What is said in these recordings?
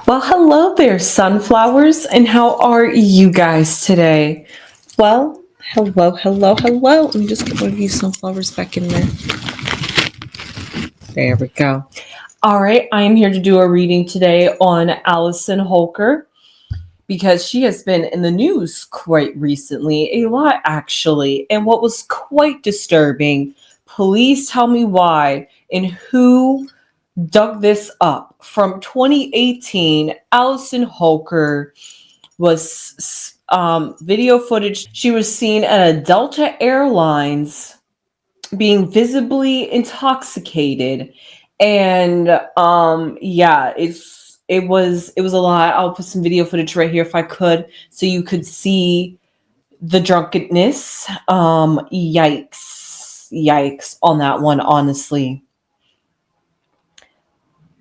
Well, hello there, sunflowers, and how are you guys today? Well, hello. Let me just get one of these sunflowers back in there. There we go. All right, I am here to do a reading today on Allison Holker because she has been in the news quite recently, a lot actually. And what was quite disturbing, please tell me why and who dug this up. From 2018, Allison Holker was video footage. She was seen at a Delta Airlines being visibly intoxicated, and it was a lot. I'll put some video footage right here if I could, so you could see the drunkenness. Yikes on that one, honestly.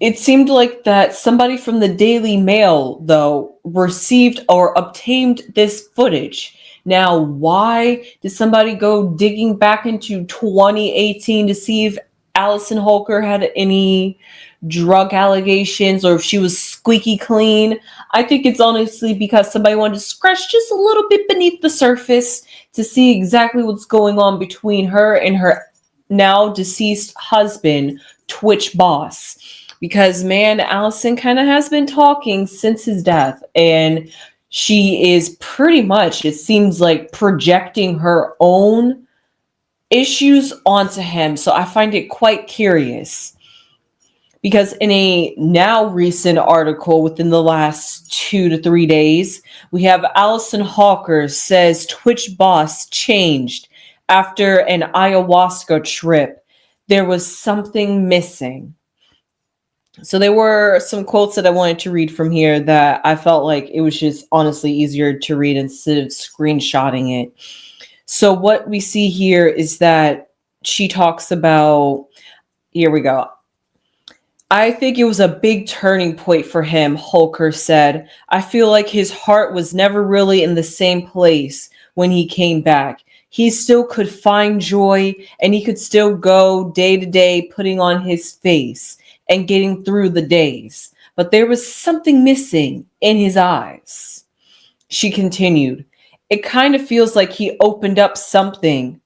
It seemed like that somebody from the Daily Mail, though, received or obtained this footage. Now, why did somebody go digging back into 2018 to see if Allison Holker had any drug allegations or if she was squeaky clean? I think it's honestly because somebody wanted to scratch just a little bit beneath the surface to see exactly what's going on between her and her now deceased husband, Twitch Boss. Because, man, Allison kind of has been talking since his death, and she is pretty much, it seems like, projecting her own issues onto him. So I find it quite curious. Because in a now recent article within the last 2 to 3 days, we have Allison Holker says Twitch Boss changed after an ayahuasca trip. There was something missing. So there were some quotes that I wanted to read from here that I felt like it was just honestly easier to read instead of screenshotting it. So what we see here is that she talks about, here we go. I think it was a big turning point for him, Holker said. I feel like his heart was never really in the same place when he came back. He still could find joy and he could still go day to day putting on his face and getting through the days. But there was something missing in his eyes. She continued, it kind of feels like he opened up something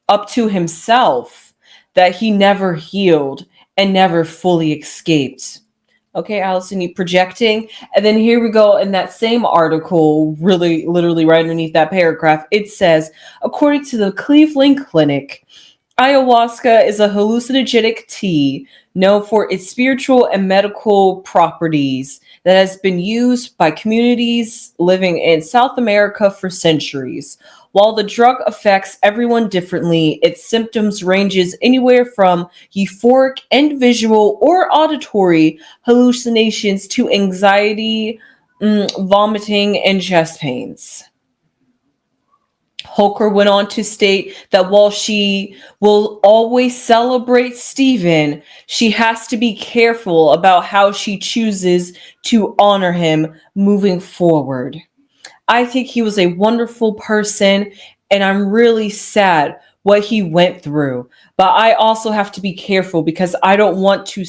up to himself that he never healed and never fully escaped. Okay, Allison, you projecting? And then here we go in that same article, really, literally right underneath that paragraph, it says, according to the Cleveland Clinic, ayahuasca is a hallucinogenic tea known for its spiritual and medical properties that has been used by communities living in South America for centuries. While the drug affects everyone differently, its symptoms ranges anywhere from euphoric and visual or auditory hallucinations to anxiety, vomiting, and chest pains. Holker went on to state that while she will always celebrate Stephen, she has to be careful about how she chooses to honor him moving forward. I think he was a wonderful person, and I'm really sad what he went through. But I also have to be careful because I don't want to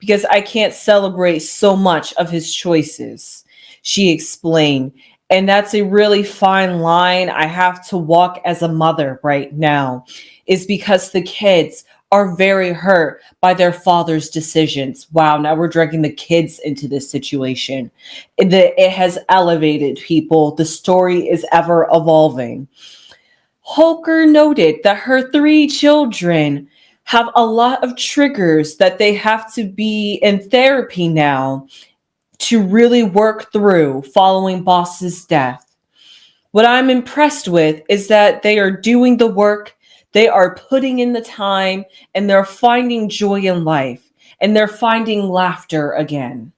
because I can't celebrate so much of his choices, she explained. And that's a really fine line I have to walk as a mother right now, is because the kids are very hurt by their father's decisions. Wow, now we're dragging the kids into this situation. It has elevated people. The story is ever evolving. Holker noted that her 3 children have a lot of triggers that they have to be in therapy now to really work through following Boss's death. What I'm impressed with is that they are doing the work, they are putting in the time, and they're finding joy in life, and they're finding laughter again.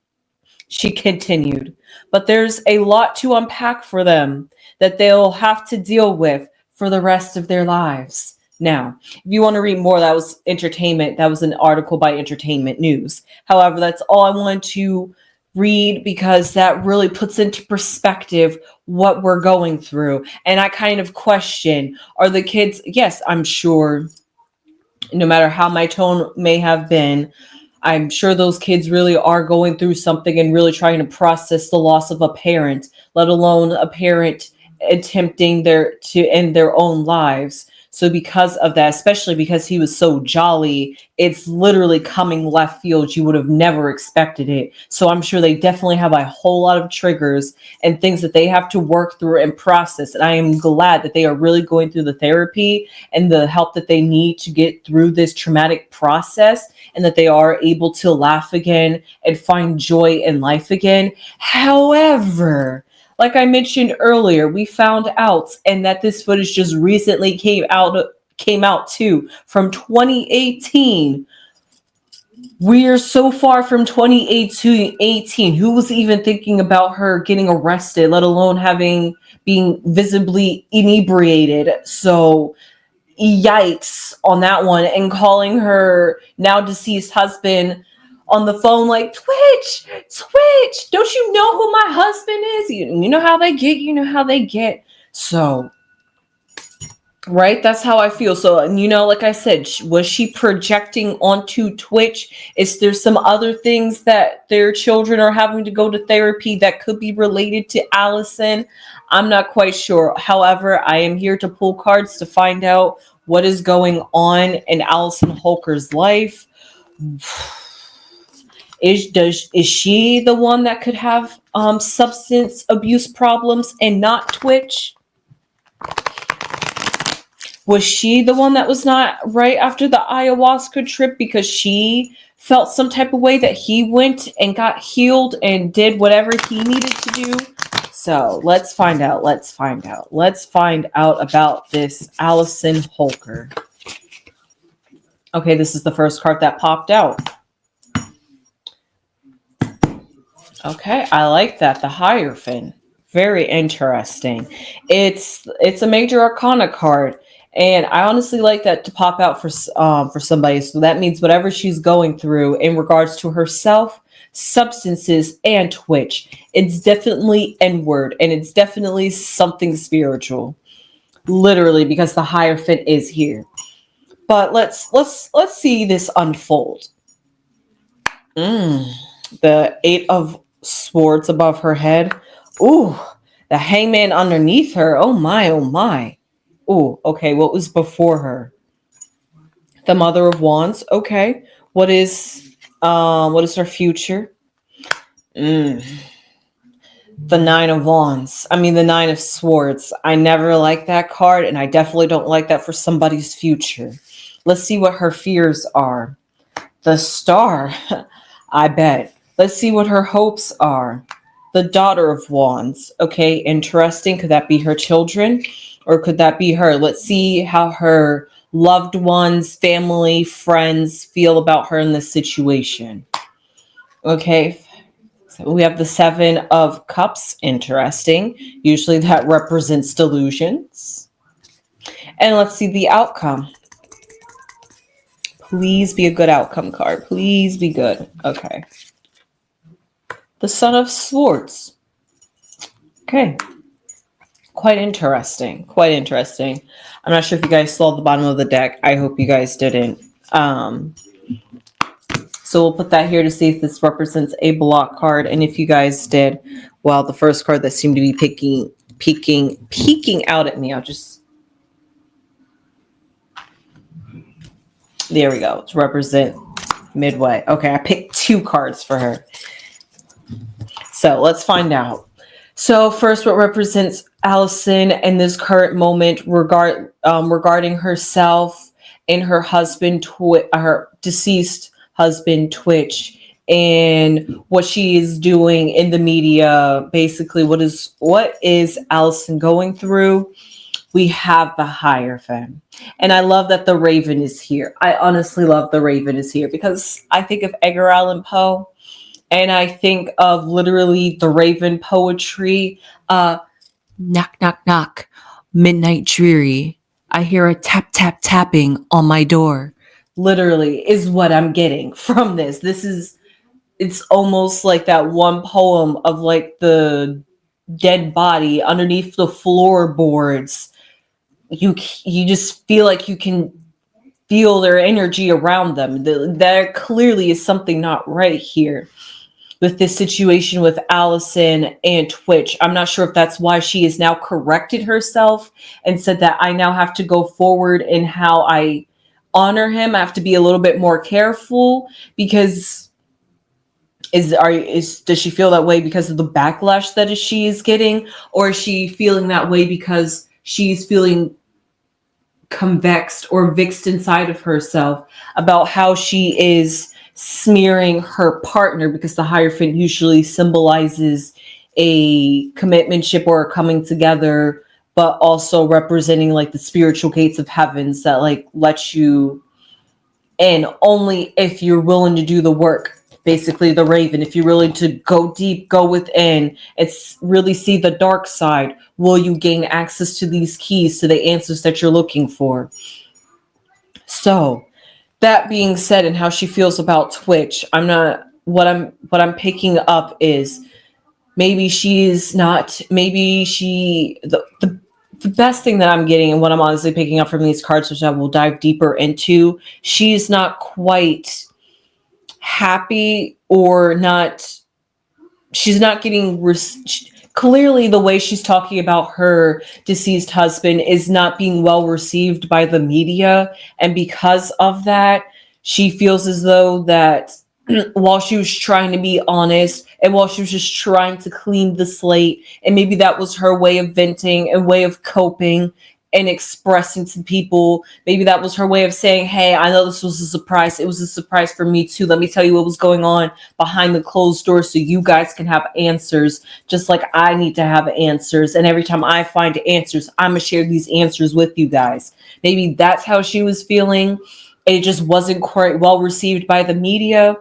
She continued, but there's a lot to unpack for them that they'll have to deal with for the rest of their lives. Now, if you want to read more, that was entertainment. That was an article by Entertainment News. However, that's all I wanted to read because that really puts into perspective what we're going through. And I kind of question, are the kids, yes, I'm sure, no matter how my tone may have been, I'm sure those kids really are going through something and really trying to process the loss of a parent, let alone a parent attempting to end their own lives. So because of that, especially because he was so jolly, it's literally coming left field. You would have never expected it. So I'm sure they definitely have a whole lot of triggers and things that they have to work through and process. And I am glad that they are really going through the therapy and the help that they need to get through this traumatic process, and that they are able to laugh again and find joy in life again. However, like I mentioned earlier, we found out, and that this footage just recently came out too, from 2018. We are so far from 2018. Who was even thinking about her getting arrested, let alone being visibly inebriated? So yikes on that one. And calling her now deceased husband on the phone like, Twitch, don't you know who my husband is? You know how they get. So right, that's how I feel. So, and like I said, was she projecting onto Twitch? Is there some other things that their children are having to go to therapy that could be related to Allison? I'm not quite sure. However, I am here to pull cards to find out what is going on in Allison Holker's life. Is she the one that could have substance abuse problems and not Twitch? Was she the one that was not right after the ayahuasca trip because she felt some type of way that he went and got healed and did whatever he needed to do? So let's find out. Let's find out about this Allison Holker. Okay, this is the first card that popped out. Okay, I like that. The Hierophant. Very interesting. It's a major arcana card. And I honestly like that to pop out for somebody. So that means whatever she's going through in regards to herself, substances, and Twitch, it's definitely N-word, and it's definitely something spiritual. Literally, because the Hierophant is here. But let's see this unfold. The Eight of Swords above her head. Ooh, the Hangman underneath her. Oh my, oh my. Ooh, okay, what was before her? The Mother of Wands. Okay. What is her future? The Nine of Wands. I mean, the Nine of Swords. I never liked that card, and I definitely don't like that for somebody's future. Let's see what her fears are. The Star. I bet. Let's see what her hopes are. The Daughter of Wands. Okay, interesting. Could that be her children? Or could that be her? Let's see how her loved ones, family, friends feel about her in this situation. Okay. So we have the Seven of Cups. Interesting. Usually that represents delusions. And let's see the outcome. Please be a good outcome card. Please be good. Okay. The Son of Swords. Okay. Quite interesting. Quite interesting. I'm not sure if you guys saw the bottom of the deck. I hope you guys didn't. So we'll put that here to see if this represents a block card. And if you guys did, well, the first card that seemed to be peeking out at me, I'll just... There we go. To represent midway. Okay, I picked two cards for her. So let's find out. So first, what represents Allison in this current moment regarding herself and her husband, her deceased husband, Twitch, and what she is doing in the media. Basically, what is Allison going through? We have the Hierophant. And I love that the Raven is here. I honestly love the Raven is here because I think of Edgar Allan Poe. And I think of literally the Raven poetry. Knock, knock, knock. Midnight dreary. I hear a tap, tap, tapping on my door. Literally is what I'm getting from this. It's almost like that one poem of like the dead body underneath the floorboards. You just feel like you can feel their energy around them. There clearly is something not right here with this situation with Allison and Twitch. I'm not sure if that's why she has now corrected herself and said that I now have to go forward in how I honor him. I have to be a little bit more careful because does she feel that way because of the backlash that she is getting, or is she feeling that way because she's feeling convexed or vexed inside of herself about how she is smearing her partner, because the Hierophant usually symbolizes a commitmentship or a coming together, but also representing like the spiritual gates of heavens that like let you in only if you're willing to do the work. Basically, the Raven, if you're willing to go deep, go within, it's really see the dark side, will you gain access to these keys, to the answers that you're looking for. So that being said, and how she feels about Twitch, what I'm picking up is maybe she's not, maybe she, the best thing that I'm getting and what I'm honestly picking up from these cards, which I will dive deeper into, she's not quite happy, or not, she's not getting clearly the way she's talking about her deceased husband is not being well received by the media, and because of that she feels as though that while she was trying to be honest and while she was just trying to clean the slate, and maybe that was her way of venting, a way of coping and expressing to people, maybe that was her way of saying, hey, I know this was a surprise. It was a surprise for me too. Let me tell you what was going on behind the closed doors so you guys can have answers, just like I need to have answers. And every time I find answers, I'm going to share these answers with you guys. Maybe that's how she was feeling. It just wasn't quite well received by the media.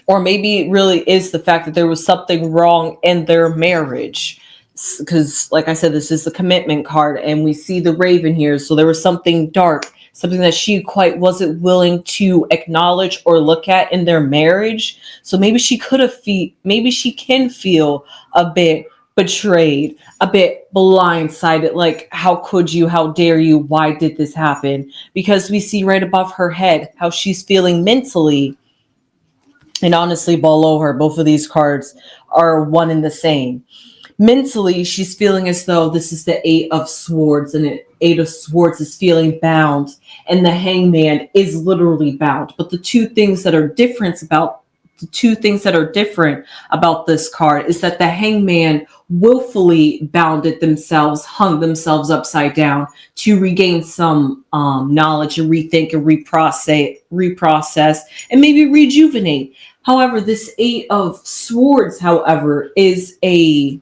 Or maybe it really is the fact that there was something wrong in their marriage. Because, like I said, this is the commitment card, and we see the Raven here. So there was something dark, something that she quite wasn't willing to acknowledge or look at in their marriage. So maybe she maybe she can feel a bit betrayed, a bit blindsided. Like, how could you? How dare you? Why did this happen? Because we see right above her head how she's feeling mentally. And honestly, below her, both of these cards are one and the same. Mentally, she's feeling as though this is the Eight of Swords, and the Eight of Swords is feeling bound, and the Hangman is literally bound. But the two things that are different about this card is that the Hangman willfully bounded themselves, hung themselves upside down to regain some knowledge and rethink and reprocess, and maybe rejuvenate. However, this Eight of Swords, however, is a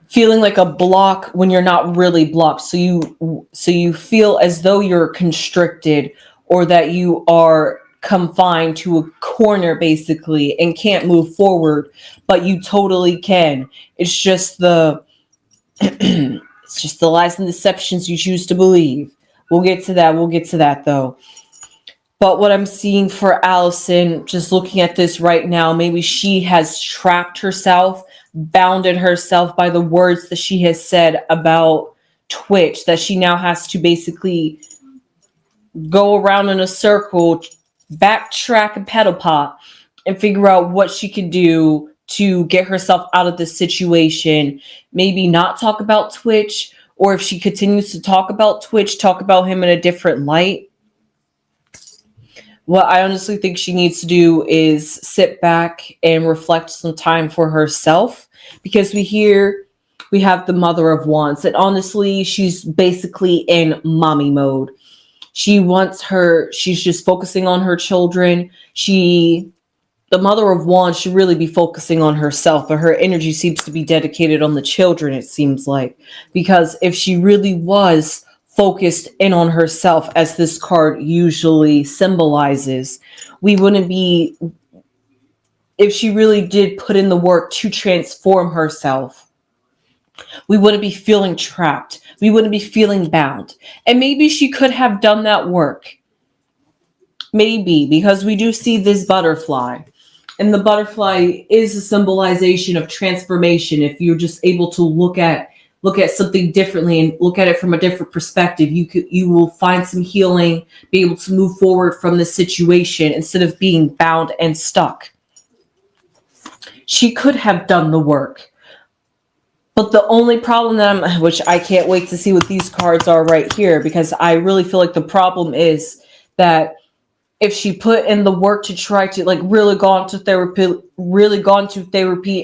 feeling like a block when you're not really blocked. So you feel as though you're constricted, or that you are confined to a corner basically and can't move forward, but you totally can. It's just the it's just the lies and deceptions you choose to believe. We'll get to that though. But what I'm seeing for Allison, just looking at this right now, maybe she has trapped herself, bounded herself by the words that she has said about Twitch, that she now has to basically go around in a circle, backtrack and pedal pop, and figure out what she can do to get herself out of this situation. Maybe not talk about Twitch, or if she continues to talk about Twitch, talk about him in a different light. What I honestly think she needs to do is sit back and reflect some time for herself, because we have the Mother of Wands, and honestly, she's basically in mommy mode. She's just focusing on her children. The Mother of Wands should really be focusing on herself, but her energy seems to be dedicated on the children, it seems like. Because if she really was focused in on herself, as this card usually symbolizes, if she really did put in the work to transform herself, we wouldn't be feeling trapped. We wouldn't be feeling bound. And maybe she could have done that work. Maybe, because we do see this butterfly. And the butterfly is a symbolization of transformation. If you're just able to look at look at something differently and look at it from a different perspective. You will find some healing, be able to move forward from the situation instead of being bound and stuck. She could have done the work. But the only problem that which I can't wait to see what these cards are right here, because I really feel like the problem is that if she put in the work to try to like really gone to therapy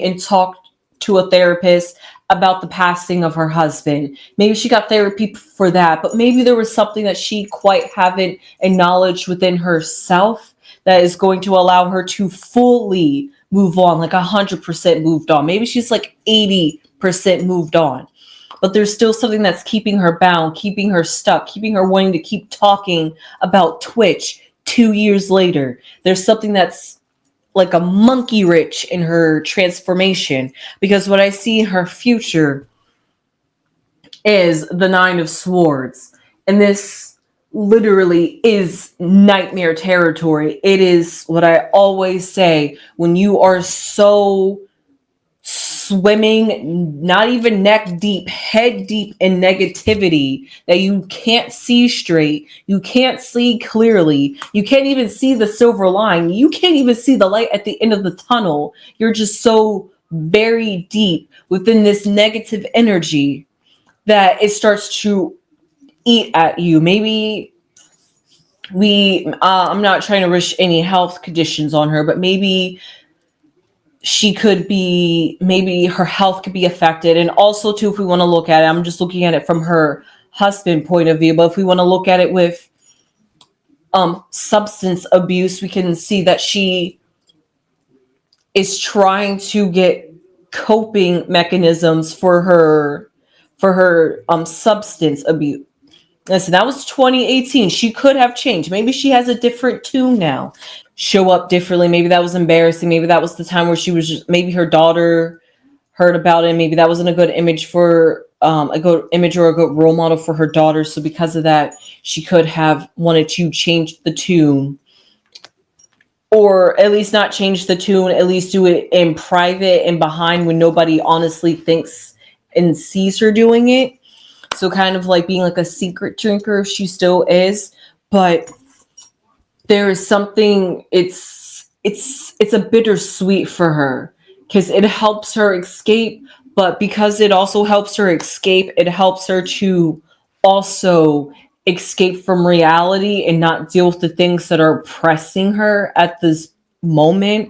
and talked to a therapist about the passing of her husband, maybe she got therapy for that, but maybe there was something that she quite haven't acknowledged within herself that is going to allow her to fully move on, like 100% moved on. Maybe she's like 80% moved on, but there's still something that's keeping her bound, keeping her stuck, keeping her wanting to keep talking about Twitch 2 years later. There's something that's like a monkey wrench in her transformation, because what I see in her future is the Nine of Swords. And this literally is nightmare territory. It is what I always say, when you are so swimming, not even neck deep, head deep in negativity that you can't see straight, you can't see clearly, you can't even see the silver line, you can't even see the light at the end of the tunnel. You're just so very deep within this negative energy that it starts to eat at you. Maybe I'm not trying to wish any health conditions on her, but maybe maybe her health could be affected. And also too, if we want to look at it, I'm just looking at it from her husband point of view, but if we want to look at it with substance abuse, we can see that she is trying to get coping mechanisms for her substance abuse. Listen, that was 2018. She could have changed. Maybe she has a different tune now. Show up differently. Maybe that was embarrassing. Maybe that was the time where she was just, maybe her daughter heard about it. Maybe that wasn't a good image for a good image or a good role model for her daughter. So because of that, she could have wanted to change the tune, or at least not change the tune, at least do it in private and behind when nobody honestly thinks and sees her doing it. So kind of like being like a secret drinker, if she still is. But there is something, it's a bittersweet for her, because it helps her escape, but because it also helps her escape, it helps her to also escape from reality and not deal with the things that are pressing her at this moment.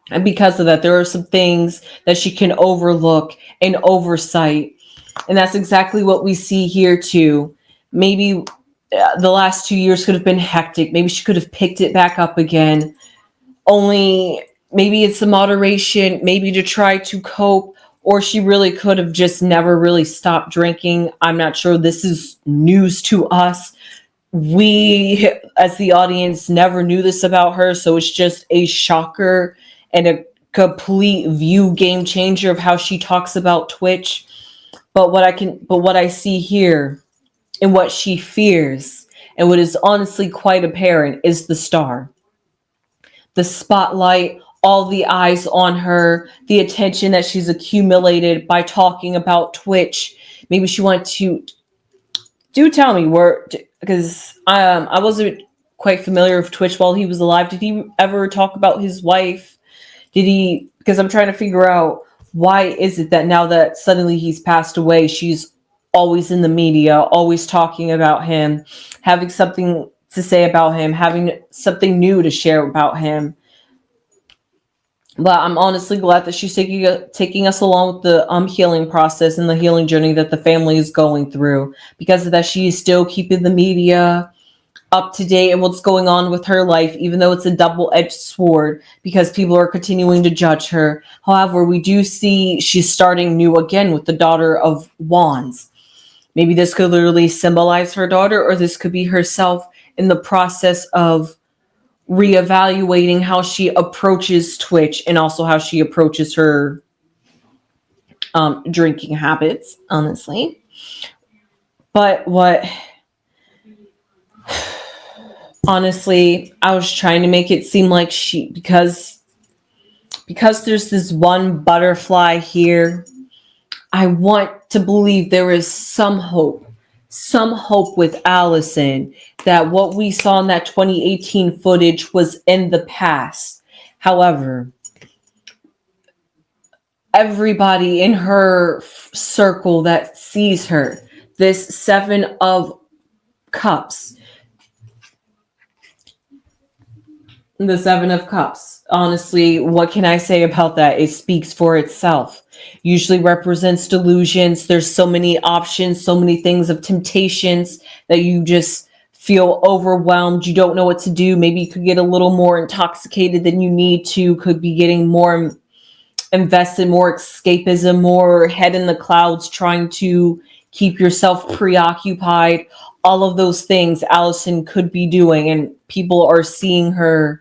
And because of that, there are some things that she can overlook and oversight. And that's exactly what we see here too. Maybe the last 2 years could have been hectic. Maybe she could have picked it back up again. Only maybe it's a moderation, maybe to try to cope, or she really could have just never really stopped drinking. I'm not sure. This is news to us. We, as the audience, never knew this about her. So it's just a shocker and a complete view game changer of how she talks about Twitch. But what I see here and what she fears, and what is honestly quite apparent, is the star. The spotlight, all the eyes on her, the attention that she's accumulated by talking about Twitch. Maybe she wanted to tell me where, because I wasn't quite familiar with Twitch while he was alive. Did he ever talk about his wife? Did he? Because I'm trying to figure out, why is it that now that suddenly he's passed away, she's always in the media, always talking about him, having something to say about him, having something new to share about him. But I'm honestly glad that she's taking us along with the healing process and the healing journey that the family is going through. Because of that, she is still keeping the media up to date and what's going on with her life, even though it's a double-edged sword, because people are continuing to judge her. However, we do see she's starting new again with the Daughter of Wands. Maybe this could literally symbolize her daughter, or this could be herself in the process of reevaluating how she approaches Twitch and also how she approaches her drinking habits, honestly. But honestly, I was trying to make it seem like because there's this one butterfly here, I want to believe there is some hope with Allison, that what we saw in that 2018 footage was in the past. However, everybody in her circle that sees her, this Seven of Cups, the Seven of Cups. Honestly, what can I say about that? It speaks for itself. Usually represents delusions. There's so many options, so many things of temptations that you just feel overwhelmed. You don't know what to do. Maybe you could get a little more intoxicated than you need to, could be getting more invested, more escapism, more head in the clouds, trying to keep yourself preoccupied. All of those things Allison could be doing, and people are seeing her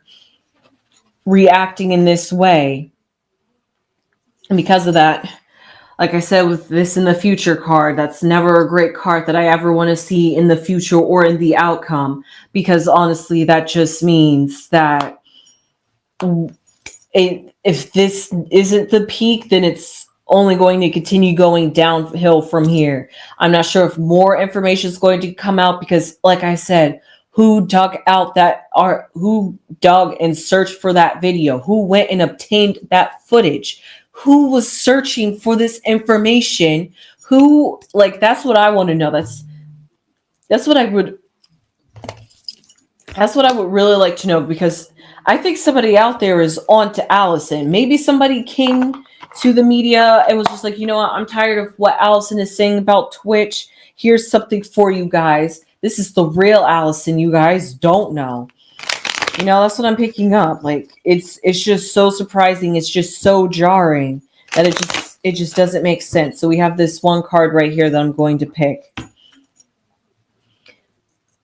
reacting in this way. And because of that, like I said, with this in the future card, that's never a great card that I ever want to see in the future or in the outcome, because honestly, that just means that if this isn't the peak, then it's only going to continue going downhill from here. I'm not sure if more information is going to come out, because like I said, who dug and searched for that video, who went and obtained that footage, who was searching for this information, who, like, that's what I want to know. That's what I would really like to know, because I think somebody out there is on to Allison. Maybe somebody came to the media and was just like, you know what, I'm tired of what Allison is saying about Twitch. Here's something for you guys. This is the real Allison you guys don't know. You know, that's what I'm picking up. Like, it's just so surprising. It's just so jarring that it just doesn't make sense. So we have this one card right here that I'm going to pick.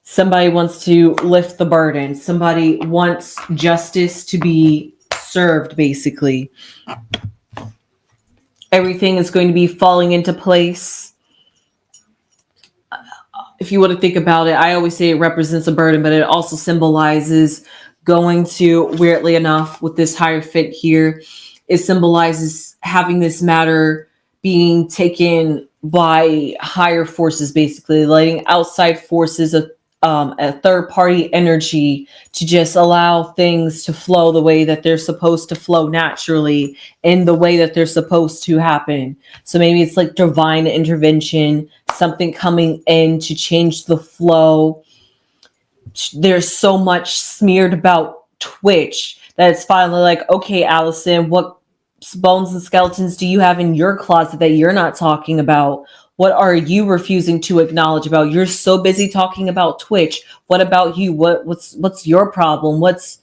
Somebody wants to lift the burden. Somebody wants justice to be served, basically. Everything is going to be falling into place. If you want to think about it, I always say it represents a burden, but it also symbolizes going to, weirdly enough, with this Hierophant here, it symbolizes having this matter being taken by higher forces, basically letting outside forces, a third party energy, to just allow things to flow the way that they're supposed to flow naturally, in the way that they're supposed to happen. So maybe it's like divine intervention, something coming in to change the flow. There's so much smeared about Twitch that it's finally like, okay, Allison, what bones and skeletons do you have in your closet that you're not talking about? What are you refusing to acknowledge about? You're so busy talking about Twitch. What about you? What's your problem? What's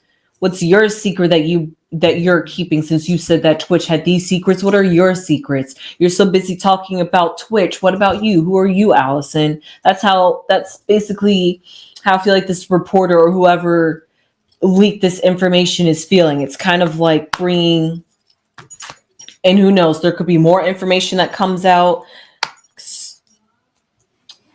your secret that you're keeping, since you said that Twitch had these secrets? What are your secrets? You're so busy talking about Twitch. What about you? Who are you, Allison? That's basically how I feel like this reporter or whoever leaked this information is feeling. It's kind of like bringing, and who knows, there could be more information that comes out.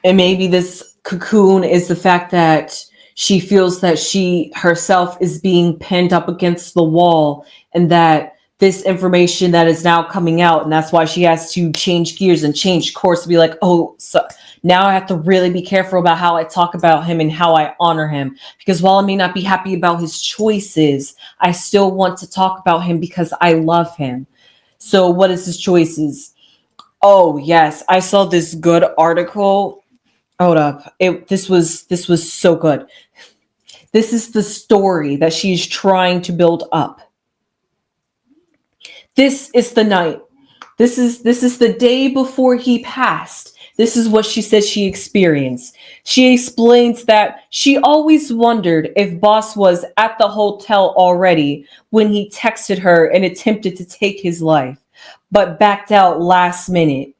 And maybe this cocoon is the fact that she feels that she herself is being pinned up against the wall, and that this information that is now coming out, and that's why she has to change gears and change course to be like, oh, so now I have to really be careful about how I talk about him and how I honor him. Because while I may not be happy about his choices, I still want to talk about him because I love him. So what is his choices? Oh, yes. I saw this good article. Hold up. This was so good. This is the story that she's trying to build up. This is the night. This is the day before he passed. This is what she says she experienced. She explains that she always wondered if Boss was at the hotel already when he texted her and attempted to take his life, but backed out last minute.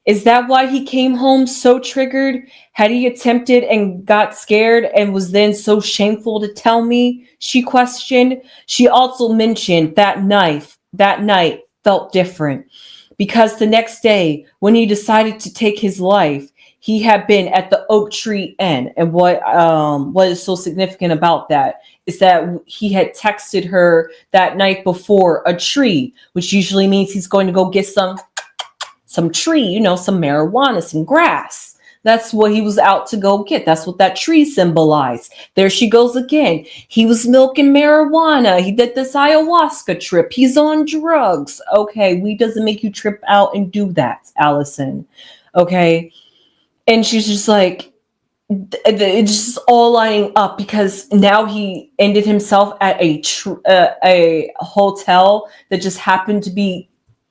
Is that why he came home so triggered? Had he attempted and got scared and was then so shameful to tell me? She questioned. She also mentioned that night felt different, because the next day when he decided to take his life, he had been at the Oak Tree Inn. And what is so significant about that is that he had texted her that night before a tree, which usually means he's going to go get some some tree, some marijuana, some grass. That's what he was out to go get. That's what that tree symbolized. There she goes again. He was milking marijuana. He did this ayahuasca trip. He's on drugs. Okay, weed doesn't make you trip out and do that, Allison. Okay. And she's just like, it's just all lining up because now he ended himself at a hotel that just happened to be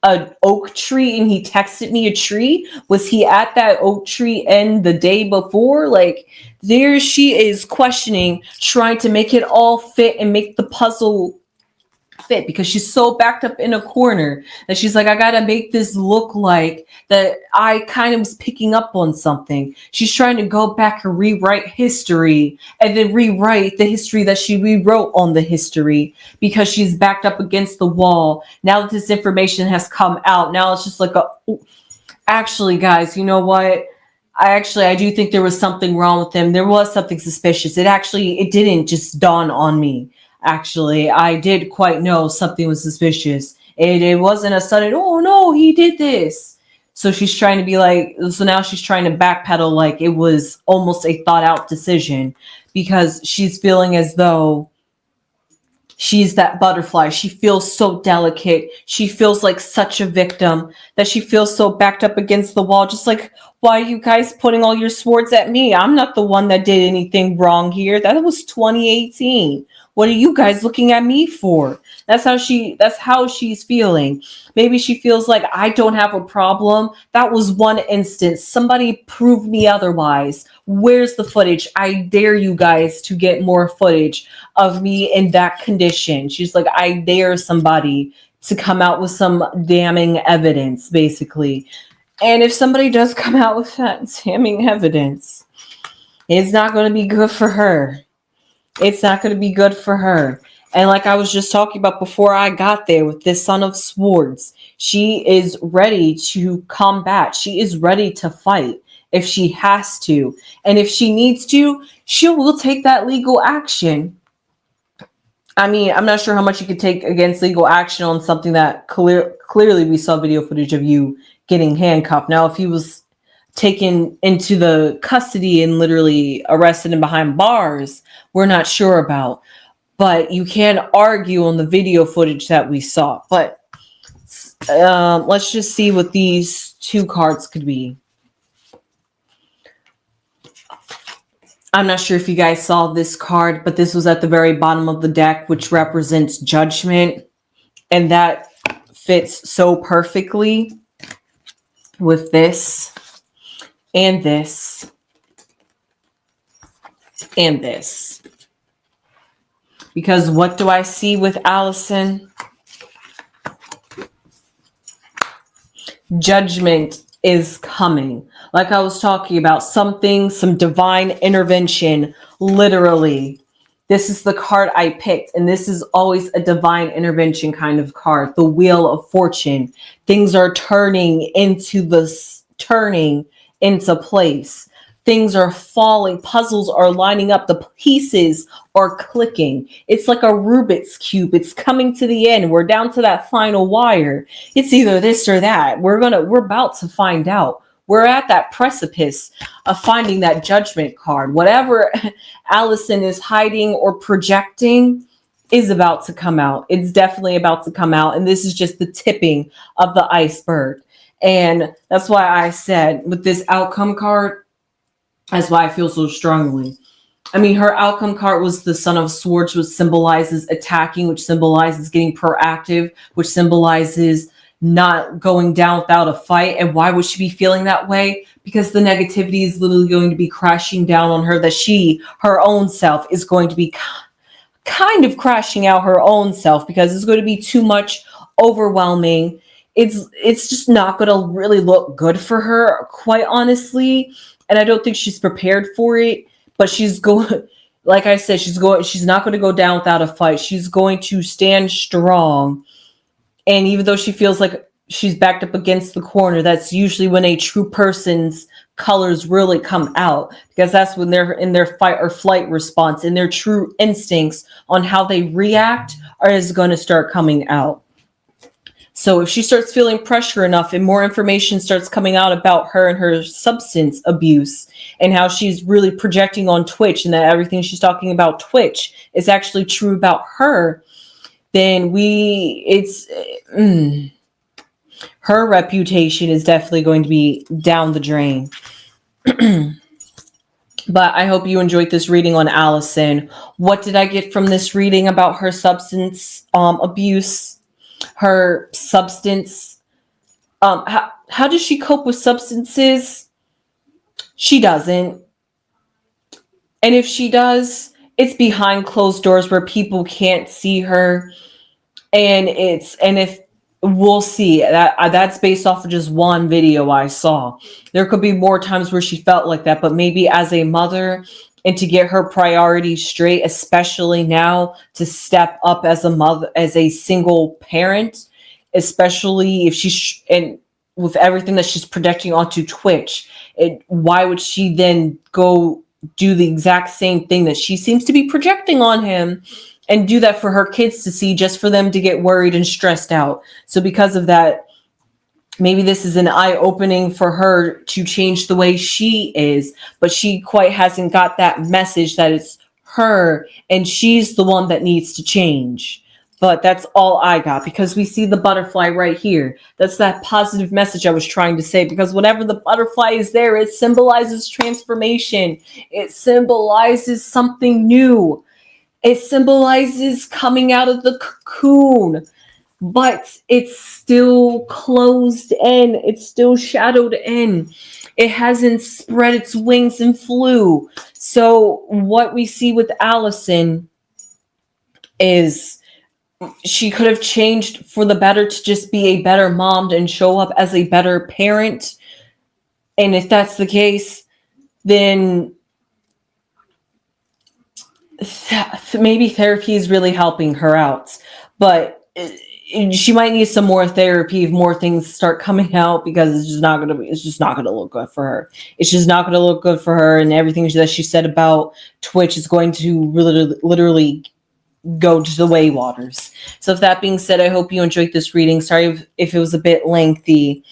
an oak tree, and he texted me a tree. Was he at that oak tree end the day before? Like, there she is questioning, trying to make it all fit and make the puzzle fit, because she's so backed up in a corner that she's like, I gotta make this look like that I kind of was picking up on something. She's trying to go back and rewrite history and then rewrite the history that she rewrote on the history, because she's backed up against the wall. Now that this information has come out, now it's just like actually, guys, you know what? I do think there was something wrong with him. There was something suspicious. It didn't just dawn on me. Actually, I did quite know something was suspicious. It wasn't a sudden, oh no, he did this. So she's trying to be like, so now she's trying to backpedal like it was almost a thought out decision, because she's feeling as though she's that butterfly. She feels so delicate. She feels like such a victim, that she feels so backed up against the wall. Just like, why are you guys putting all your swords at me? I'm not the one that did anything wrong here. That was 2018. What are you guys looking at me for? That's how she's feeling. Maybe she feels like, I don't have a problem. That was one instance. Somebody prove me otherwise. Where's the footage? I dare you guys to get more footage of me in that condition. She's like, I dare somebody to come out with some damning evidence, basically. And if somebody does come out with that damning evidence, it's not going to be good for her. It's not going to be good for her. And like I was just talking about before I got there with this Son of Swords, she is ready to combat. She is ready to fight if she has to. And if she needs to, she will take that legal action. I mean, I'm not sure how much you could take against legal action on something that clearly we saw video footage of you getting handcuffed. Now, if he was taken into the custody and literally arrested and behind bars, we're not sure about. But you can argue on the video footage that we saw. But let's just see what these two cards could be. I'm not sure if you guys saw this card, but this was at the very bottom of the deck, which represents judgment. And that fits so perfectly with this and this and this. Because what do I see with Allison? Judgment is coming. Like I was talking about, some divine intervention, literally. This is the card I picked, and this is always a divine intervention kind of card. The Wheel of Fortune. Things are turning into place. Things are falling. Puzzles are lining up. The pieces are clicking. It's like a Rubik's Cube. It's coming to the end. We're down to that final wire. It's either this or that. We're about to find out. We're at that precipice of finding that judgment card. Whatever Allison is hiding or projecting is about to come out. It's definitely about to come out. And this is just the tipping of the iceberg. And that's why I said with this outcome card, that's why I feel so strongly. I mean, her outcome card was the Son of Swords, which symbolizes attacking, which symbolizes getting proactive, which symbolizes not going down without a fight. And why would she be feeling that way? Because the negativity is literally going to be crashing down on her, that her own self is going to be kind of crashing out her own self, because it's going to be too much, overwhelming. It's just not going to really look good for her, quite honestly. And I don't think she's prepared for it, but she's going, like I said, she's not going to go down without a fight. She's going to stand strong. And even though she feels like she's backed up against the corner, that's usually when a true person's colors really come out, because that's when they're in their fight or flight response, and their true instincts on how they react is going to start coming out. So if she starts feeling pressure enough and more information starts coming out about her and her substance abuse and how she's really projecting on Twitch and that everything she's talking about Twitch is actually true about her, then her reputation is definitely going to be down the drain. But I hope you enjoyed this reading on Allison. What did I get from this reading about her substance abuse? Her substance. How does she cope with substances? She doesn't. And if she does, it's behind closed doors where people can't see her. And if we'll see that's based off of just one video I saw. There could be more times where she felt like that, but maybe as a mother and to get her priorities straight, especially now to step up as a mother, as a single parent, especially if she's and with everything that she's projecting onto Twitch, why would she then go do the exact same thing that she seems to be projecting on him and do that for her kids to see, just for them to get worried and stressed out? So because of that, maybe this is an eye-opening for her to change the way she is, but she quite hasn't got that message that it's her and she's the one that needs to change. But that's all I got, because we see the butterfly right here. That's that positive message I was trying to say, because whenever the butterfly is there, it symbolizes transformation. It symbolizes something new. It symbolizes coming out of the cocoon, but it's still closed in. It's still shadowed in. It hasn't spread its wings and flew. So what we see with Allison is she could have changed for the better to just be a better mom and show up as a better parent. And if that's the case, then maybe therapy is really helping her out. But she might need some more therapy if more things start coming out, because it's just not going to look good for her. It's just not going to look good for her, and everything that she said about Twitch is going to literally go to the way waters. So with that being said, I hope you enjoyed this reading. Sorry if it was a bit lengthy.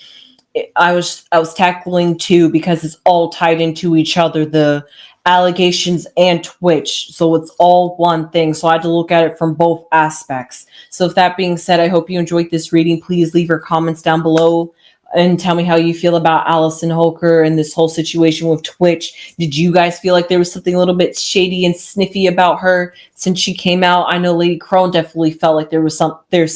I was tackling two because it's all tied into each other, the allegations and Twitch. So it's all one thing. So I had to look at it from both aspects. So with that being said, I hope you enjoyed this reading. Please leave your comments down below and tell me how you feel about Allison Holker and this whole situation with Twitch. Did you guys feel like there was something a little bit shady and sniffy about her since she came out? I know Lady Crone definitely felt like there's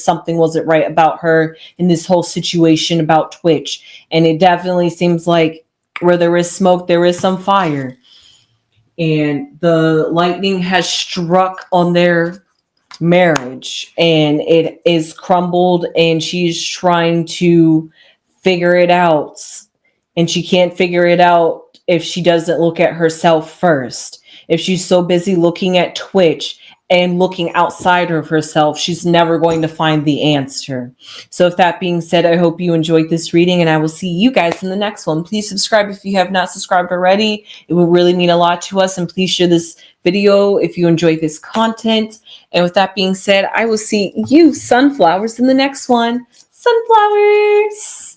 something wasn't right about her in this whole situation about Twitch. And it definitely seems like where there is smoke, there is some fire. And the lightning has struck on their marriage and it is crumbled, and she's trying to figure it out, and she can't figure it out if she doesn't look at herself first. If she's so busy looking at Twitch and looking outside of herself, she's never going to find the answer. So with that being said, I hope you enjoyed this reading, and I will see you guys in the next one. Please subscribe if you have not subscribed already. It will really mean a lot to us, and please share this video if you enjoyed this content. And with that being said, I will see you sunflowers in the next one. Sunflowers!